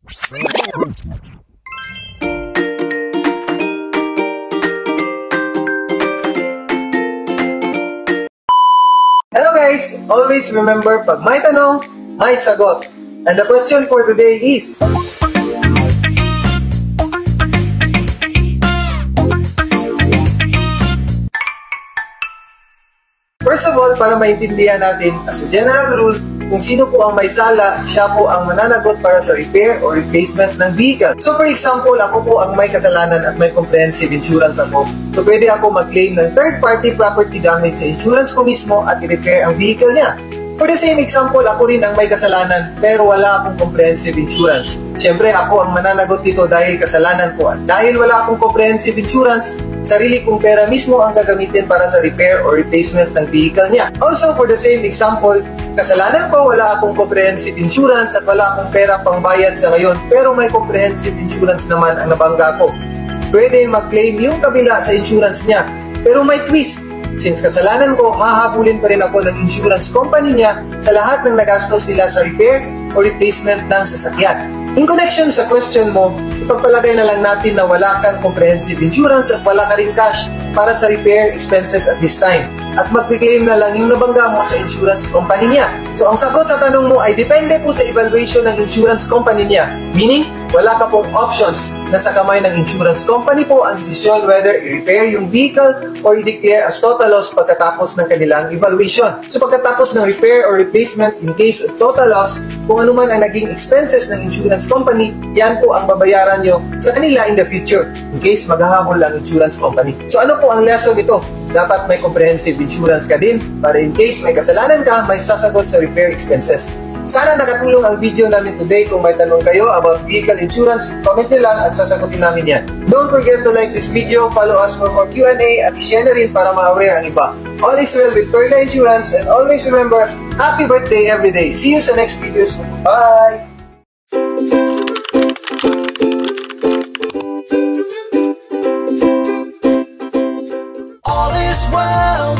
Hello guys! Always remember, pag may tanong, may sagot. And the question for today is... First of all, para maintindihan natin, as a general rule, kung sino po ang may sala, siya po ang mananagot para sa repair or replacement ng vehicle. So for example, ako po ang may kasalanan at may comprehensive insurance ako. So pwede ako mag-claim ng third-party property damage sa insurance ko mismo at i-repair ang vehicle niya. For the same example, ako rin ang may kasalanan pero wala akong comprehensive insurance. Siyempre, ako ang mananagot dito dahil kasalanan ko. At dahil wala akong comprehensive insurance, sarili kong pera mismo ang gagamitin para sa repair or replacement ng vehicle niya. Also, for the same example, kasalanan ko, wala akong comprehensive insurance at wala akong pera pang bayad sa ngayon pero may comprehensive insurance naman ang nabangga ko. Pwede mag-claim yung kabila sa insurance niya. Pero may twist. Since kasalanan ko, hahabulin pa rin ako ng insurance company niya sa lahat ng nagastos nila sa repair o replacement ng sasakyan. In connection sa question mo, ipagpalagay na lang natin na wala kang comprehensive insurance at wala ka rin cash para sa repair expenses at this time. At mag-claim na lang yung nabangga mo sa insurance company niya. So ang sagot sa tanong mo ay depende po sa evaluation ng insurance company niya. Meaning, wala ka pong options. Nasa kamay ng insurance company po ang desisyon whether i-repair yung vehicle or i-declare as total loss pagkatapos ng kanilang evaluation. So pagkatapos ng repair or replacement in case of total loss, kung ano man ang naging expenses ng insurance company, yan po ang babayaran nyo sa kanila in the future in case maghahabol ang insurance company. So ano po ang lesson nito? Dapat may comprehensive insurance ka din para in case may kasalanan ka, may sasagot sa repair expenses. Sana nakatulong ang video namin today. Kung may tanong kayo about vehicle insurance, comment nyo lang at sasagutin namin yan. Don't forget to like this video, follow us for more Q&A at i-share na rin para ma-aware ang iba. All is well with Perla Insurance and always remember, happy birthday every day. See you sa next videos. Bye! All is well